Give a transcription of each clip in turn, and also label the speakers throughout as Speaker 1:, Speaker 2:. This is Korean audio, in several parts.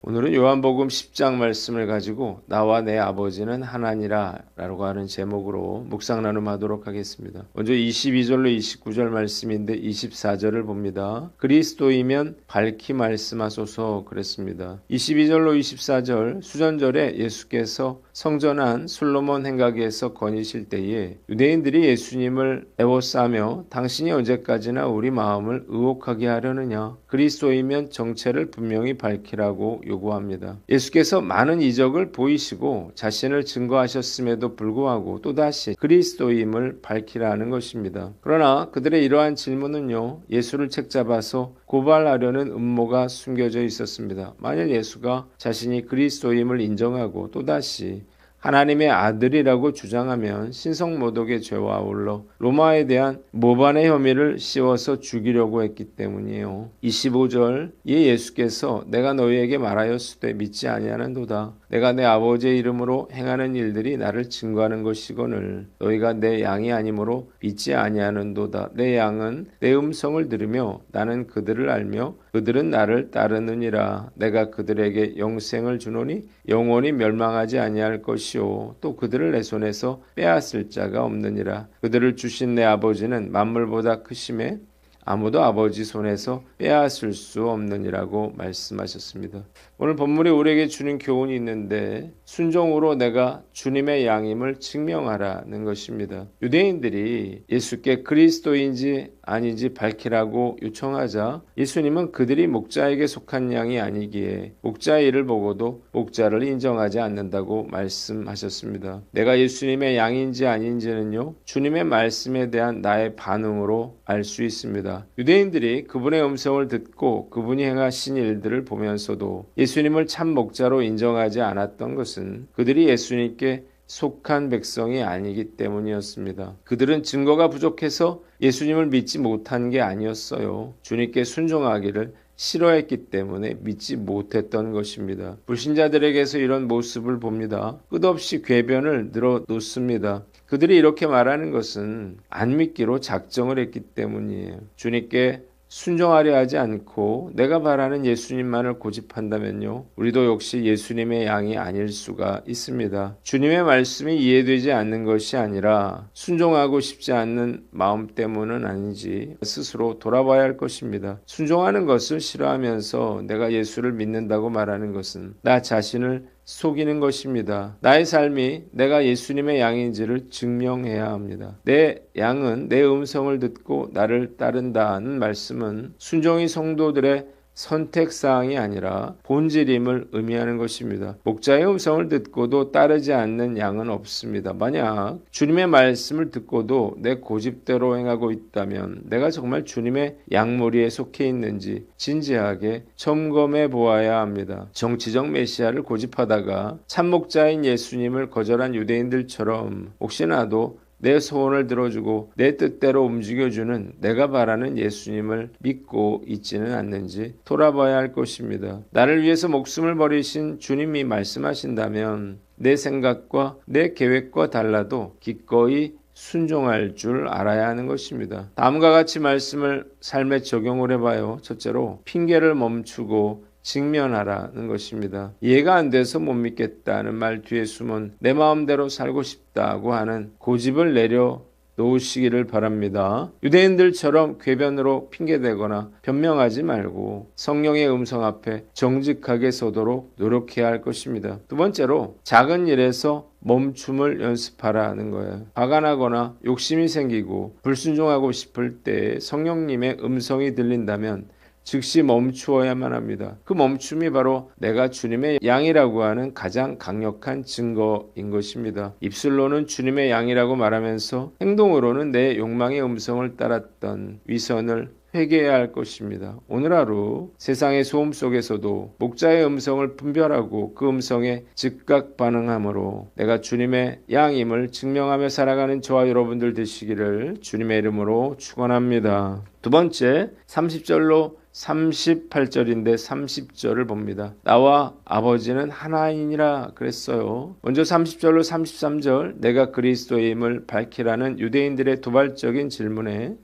Speaker 1: 오늘은 요한복음 10장 말씀을 가지고 나와 내 아버지는 하나니라 라고 하는 제목으로 묵상 나눔하도록 하겠습니다. 먼저 22절로 29절 말씀인데 24절을 봅니다. 그리스도이면 밝히 말씀하소서 그랬습니다. 22절로 24절 수전절에 예수께서 성전한 솔로몬 행각에서 거니실 때에 유대인들이 예수님을 에워싸며 당신이 언제까지나 우리 마음을 의혹하게 하려느냐, 그리스도이면 정체를 분명히 밝히라고 요구합니다. 예수께서 많은 이적을 보이시고 자신을 증거하셨음에도 불구하고 또다시 그리스도임을 밝히라는 것입니다. 그러나 그들의 이러한 질문은요, 예수를 책잡아서 고발하려는 음모가 숨겨져 있었습니다. 만일 예수가 자신이 그리스도임을 인정하고 또다시 하나님의 아들이라고 주장하면 신성모독의 죄와 아울러 로마에 대한 모반의 혐의를 씌워서 죽이려고 했기 때문이에요. 25절 이에 예수께서 내가 너희에게 말하였으되 믿지 아니하는도다. 내가 내 아버지의 이름으로 행하는 일들이 나를 증거하는 것이거늘 너희가 내 양이 아니므로 믿지 아니하는도다. 내 양은 내 음성을 들으며 나는 그들을 알며 그들은 나를 따르느니라. 내가 그들에게 영생을 주노니 영원히 멸망하지 아니할 것이요 또 그들을 내 손에서 빼앗을 자가 없느니라. 그들을 주신 내 아버지는 만물보다 크심에 아무도 아버지 손에서 빼앗을 수 없느니라고 말씀하셨습니다. 오늘 본문이 우리에게 주는 교훈이 있는데 순종으로 내가 주님의 양임을 증명하라는 것입니다. 유대인들이 예수께 그리스도인지 아닌지 밝히라고 요청하자 예수님은 그들이 목자에게 속한 양이 아니기에 목자의 일을 보고도 목자를 인정하지 않는다고 말씀하셨습니다. 내가 예수님의 양인지 아닌지는요, 주님의 말씀에 대한 나의 반응으로 알 수 있습니다. 유대인들이 그분의 음성을 듣고 그분이 행하신 일들을 보면서도 예수님을 참 목자로 인정하지 않았던 것은 그들이 예수님께 속한 백성이 아니기 때문이었습니다. 그들은 증거가 부족해서 예수님을 믿지 못한 게 아니었어요. 주님께 순종하기를 싫어했기 때문에 믿지 못했던 것입니다. 불신자들에게서 이런 모습을 봅니다. 끝없이 궤변을 늘어놓습니다. 그들이 이렇게 말하는 것은 안 믿기로 작정을 했기 때문이에요. 주님께 순종하려 하지 않고 내가 바라는 예수님만을 고집한다면요, 우리도 역시 예수님의 양이 아닐 수가 있습니다. 주님의 말씀이 이해되지 않는 것이 아니라 순종하고 싶지 않는 마음 때문은 아니지 스스로 돌아봐야 할 것입니다. 순종하는 것을 싫어하면서 내가 예수를 믿는다고 말하는 것은 나 자신을 속이는 것입니다. 나의 삶이 내가 예수님의 양인지를 증명해야 합니다. 내 양은 내 음성을 듣고 나를 따른다는 말씀은 순종이 성도들의 선택사항이 아니라 본질임을 의미하는 것입니다. 목자의 음성을 듣고도 따르지 않는 양은 없습니다. 만약 주님의 말씀을 듣고도 내 고집대로 행하고 있다면 내가 정말 주님의 양무리에 속해 있는지 진지하게 점검해 보아야 합니다. 정치적 메시아를 고집하다가 참목자인 예수님을 거절한 유대인들처럼 혹시나도 내 소원을 들어주고 내 뜻대로 움직여주는 내가 바라는 예수님을 믿고 있지는 않는지 돌아봐야 할 것입니다. 나를 위해서 목숨을 버리신 주님이 말씀하신다면 내 생각과 내 계획과 달라도 기꺼이 순종할 줄 알아야 하는 것입니다. 다음과 같이 말씀을 삶에 적용을 해봐요. 첫째로 핑계를 멈추고 직면하라는 것입니다. 이해가 안 돼서 못 믿겠다는 말 뒤에 숨은 내 마음대로 살고 싶다고 하는 고집을 내려 놓으시기를 바랍니다. 유대인들처럼 궤변으로 핑계대거나 변명하지 말고 성령의 음성 앞에 정직하게 서도록 노력해야 할 것입니다. 두 번째로 작은 일에서 멈춤을 연습하라는 거예요. 화가 나거나 욕심이 생기고 불순종하고 싶을 때 성령님의 음성이 들린다면 즉시 멈추어야만 합니다. 그 멈춤이 바로 내가 주님의 양이라고 하는 가장 강력한 증거인 것입니다. 입술로는 주님의 양이라고 말하면서 행동으로는 내 욕망의 음성을 따랐던 위선을 회개해야 할 것입니다. 오늘 하루 세상의 소음 속에서도 목자의 음성을 분별하고 그 음성에 즉각 반응함으로 내가 주님의 양임을 증명하며 살아가는 저와 여러분들 되시기를 주님의 이름으로 축원합니다. 두 번째 30절로 38절인데 30절을 봅니다. 나와 아버지는 하나이니라 그랬어요. 먼저 30절로 33절 내가 그리스도임을 밝히라는 유대인들의 도발적인 질문에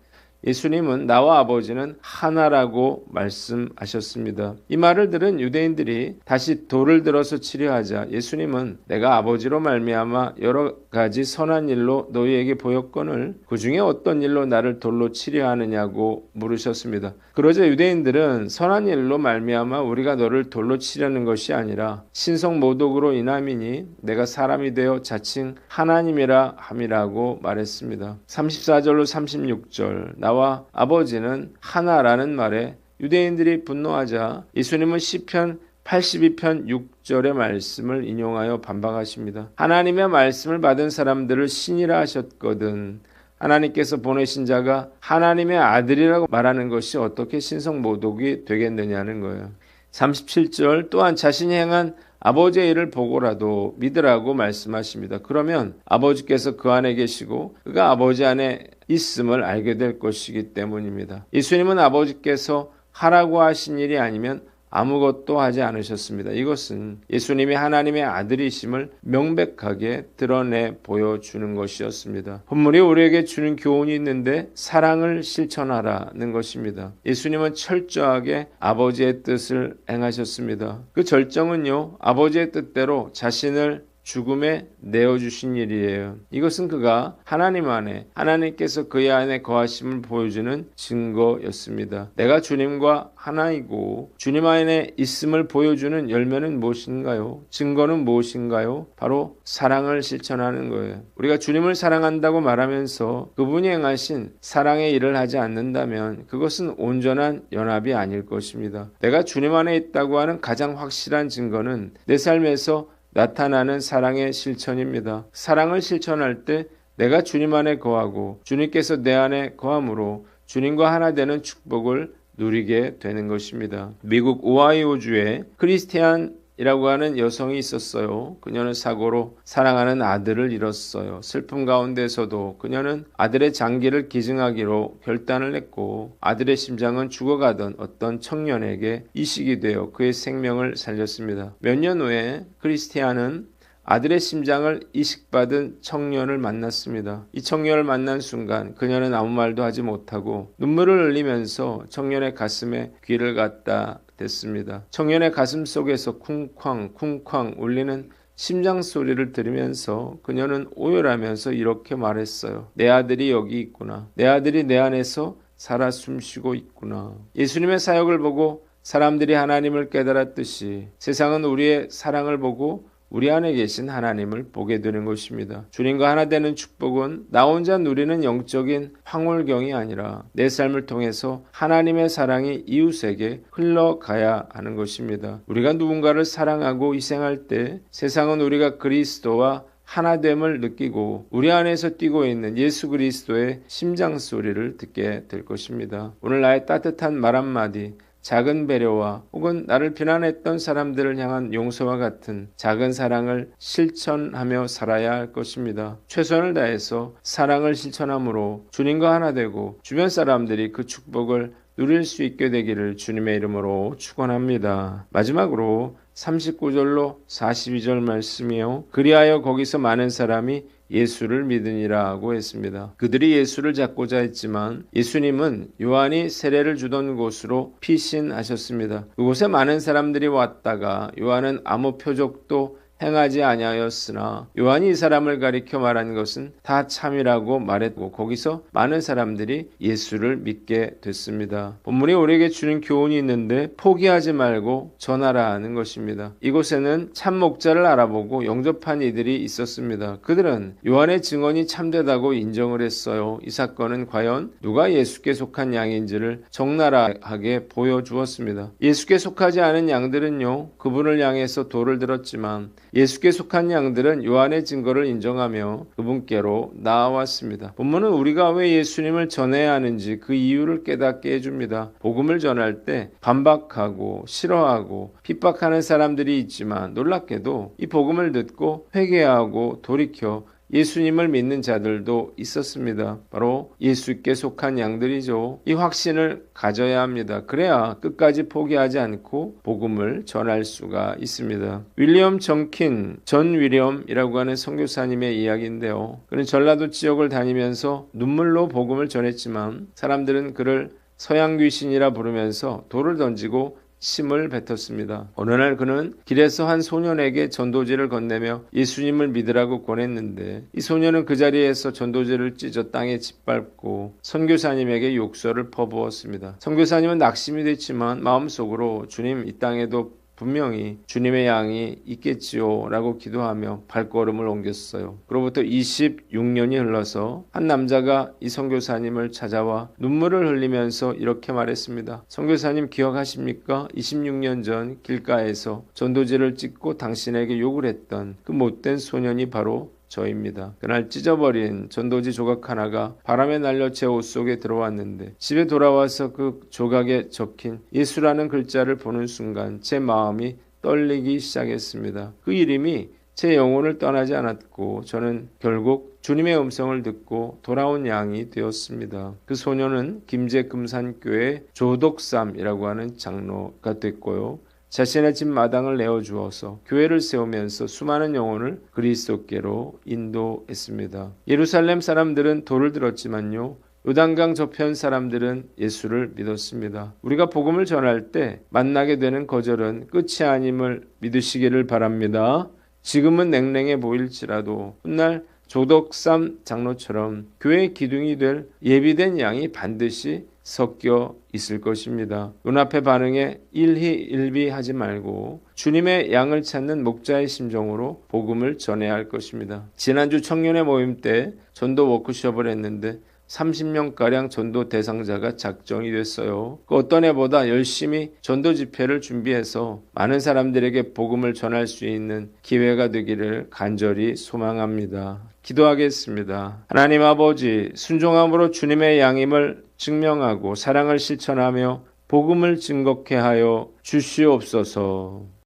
Speaker 1: 예수님은 나와 아버지는 하나라고 말씀하셨습니다. 이 말을 들은 유대인들이 다시 돌을 들어서 치려하자 예수님은 내가 아버지로 말미암아 여러 가지 선한 일로 너희에게 보였거늘 그 중에 어떤 일로 나를 돌로 치려하느냐고 물으셨습니다. 그러자 유대인들은 선한 일로 말미암아 우리가 너를 돌로 치려는 것이 아니라 신성 모독으로 인함이니 내가 사람이 되어 자칭 하나님이라 함이라고 말했습니다. 34절로 36절 나와 아버지는 하나라는 말에 유대인들이 분노하자 예수님은 시편 82편 6절의 말씀을 인용하여 반박하십니다. 하나님의 말씀을 받은 사람들을 신이라 하셨거든 하나님께서 보내신 자가 하나님의 아들이라고 말하는 것이 어떻게 신성 모독이 되겠느냐는 거예요. 37절 또한 자신이 행한 아버지의 일을 보고라도 믿으라고 말씀하십니다. 그러면 아버지께서 그 안에 계시고 그가 아버지 안에 있음을 알게 될 것이기 때문입니다. 예수님은 아버지께서 하라고 하신 일이 아니면 아무것도 하지 않으셨습니다. 이것은 예수님이 하나님의 아들이심을 명백하게 드러내 보여주는 것이었습니다. 본문이 우리에게 주는 교훈이 있는데 사랑을 실천하라는 것입니다. 예수님은 철저하게 아버지의 뜻을 행하셨습니다. 그 절정은요, 아버지의 뜻대로 자신을 죽음에 내어주신 일이에요. 이것은 그가 하나님 안에 하나님께서 그의 안에 거하심을 보여주는 증거였습니다. 내가 주님과 하나이고 주님 안에 있음을 보여주는 열매는 무엇인가요? 증거는 무엇인가요? 바로 사랑을 실천하는 거예요. 우리가 주님을 사랑한다고 말하면서 그분이 행하신 사랑의 일을 하지 않는다면 그것은 온전한 연합이 아닐 것입니다. 내가 주님 안에 있다고 하는 가장 확실한 증거는 내 삶에서 나타나는 사랑의 실천입니다. 사랑을 실천할 때 내가 주님 안에 거하고 주님께서 내 안에 거함으로 주님과 하나 되는 축복을 누리게 되는 것입니다. 미국 오하이오주에 크리스티안이라고 하는 여성이 있었어요. 그녀는 사고로 사랑하는 아들을 잃었어요. 슬픔 가운데서도 그녀는 아들의 장기를 기증하기로 결단을 했고 아들의 심장은 죽어가던 어떤 청년에게 이식이 되어 그의 생명을 살렸습니다. 몇 년 후에 크리스티안은 아들의 심장을 이식받은 청년을 만났습니다. 이 청년을 만난 순간 그녀는 아무 말도 하지 못하고 눈물을 흘리면서 청년의 가슴에 귀를 갖다 댔습니다. 청년의 가슴 속에서 쿵쾅 쿵쾅 울리는 심장 소리를 들으면서 그녀는 오열하면서 이렇게 말했어요. 내 아들이 여기 있구나. 내 아들이 내 안에서 살아 숨쉬고 있구나. 예수님의 사역을 보고 사람들이 하나님을 깨달았듯이 세상은 우리의 사랑을 보고 우리 안에 계신 하나님을 보게 되는 것입니다. 주님과 하나 되는 축복은 나 혼자 누리는 영적인 황홀경이 아니라 내 삶을 통해서 하나님의 사랑이 이웃에게 흘러가야 하는 것입니다. 우리가 누군가를 사랑하고 희생할 때 세상은 우리가 그리스도와 하나됨을 느끼고 우리 안에서 뛰고 있는 예수 그리스도의 심장 소리를 듣게 될 것입니다. 오늘 나의 따뜻한 말 한마디, 작은 배려와 혹은 나를 비난했던 사람들을 향한 용서와 같은 작은 사랑을 실천하며 살아야 할 것입니다. 최선을 다해서 사랑을 실천함으로 주님과 하나 되고 주변 사람들이 그 축복을 누릴 수 있게 되기를 주님의 이름으로 축원합니다. 마지막으로 39절로 42절 말씀이요. 그리하여 거기서 많은 사람이 예수를 믿으니라고 했습니다. 그들이 예수를 잡고자 했지만 예수님은 요한이 세례를 주던 곳으로 피신하셨습니다. 그곳에 많은 사람들이 왔다가 요한은 아무 표적도 행하지 아니하였으나 요한이 이 사람을 가리켜 말한 것은 다 참이라고 말했고 거기서 많은 사람들이 예수를 믿게 됐습니다. 본문이 우리에게 주는 교훈이 있는데 포기하지 말고 전하라는 것입니다. 이곳에는 참 목자를 알아보고 영접한 이들이 있었습니다. 그들은 요한의 증언이 참되다고 인정을 했어요. 이 사건은 과연 누가 예수께 속한 양인지를 적나라하게 보여주었습니다. 예수께 속하지 않은 양들은요, 그분을 향해서 돌을 들었지만 예수께 속한 양들은 요한의 증거를 인정하며 그분께로 나아왔습니다. 본문은 우리가 왜 예수님을 전해야 하는지 그 이유를 깨닫게 해줍니다. 복음을 전할 때 반박하고 싫어하고 핍박하는 사람들이 있지만 놀랍게도 이 복음을 듣고 회개하고 돌이켜 예수님을 믿는 자들도 있었습니다. 바로 예수께 속한 양들이죠. 이 확신을 가져야 합니다. 그래야 끝까지 포기하지 않고 복음을 전할 수가 있습니다. 윌리엄 정킨, 전 윌리엄이라고 하는 선교사님의 이야기인데요. 그는 전라도 지역을 다니면서 눈물로 복음을 전했지만 사람들은 그를 서양 귀신이라 부르면서 돌을 던지고 침을 뱉었습니다. 어느 날 그는 길에서 한 소년에게 전도지를 건네며 예수님을 믿으라고 권했는데 이 소년은 그 자리에서 전도지를 찢어 땅에 짓밟고 선교사님에게 욕설을 퍼부었습니다. 선교사님은 낙심이 됐지만 마음속으로 주님, 이 땅에도 분명히 주님의 양이 있겠지요 라고 기도하며 발걸음을 옮겼어요. 그로부터 26년이 흘러서 한 남자가 이 선교사님을 찾아와 눈물을 흘리면서 이렇게 말했습니다. 선교사님 기억하십니까? 26년 전 길가에서 전도지를 찍고 당신에게 욕을 했던 그 못된 소년이 바로 저입니다. 그날 찢어버린 전도지 조각 하나가 바람에 날려 제 옷 속에 들어왔는데 집에 돌아와서 그 조각에 적힌 예수라는 글자를 보는 순간 제 마음이 떨리기 시작했습니다. 그 이름이 제 영혼을 떠나지 않았고 저는 결국 주님의 음성을 듣고 돌아온 양이 되었습니다. 그 소녀는 김제금산교회 조덕삼이라고 하는 장로가 됐고요. 자신의 집 마당을 내어주어서 교회를 세우면서 수많은 영혼을 그리스도께로 인도했습니다. 예루살렘 사람들은 돌을 들었지만요. 요단강 저편 사람들은 예수를 믿었습니다. 우리가 복음을 전할 때 만나게 되는 거절은 끝이 아님을 믿으시기를 바랍니다. 지금은 냉랭해 보일지라도 훗날 조덕삼 장로처럼 교회의 기둥이 될 예비된 양이 반드시 섞여 있을 것입니다. 눈앞의 반응에 일희일비하지 말고 주님의 양을 찾는 목자의 심정으로 복음을 전해야 할 것입니다. 지난주 청년의 모임 때 전도 워크숍을 했는데 30명가량 전도 대상자가 작정이 됐어요. 그 어떤 해보다 열심히 전도 집회를 준비해서 많은 사람들에게 복음을 전할 수 있는 기회가 되기를 간절히 소망합니다. 기도하겠습니다. 하나님 아버지, 순종함으로 주님의 양임을 증명하고 사랑을 실천하며 복음을 증거케 하여 주시옵소서.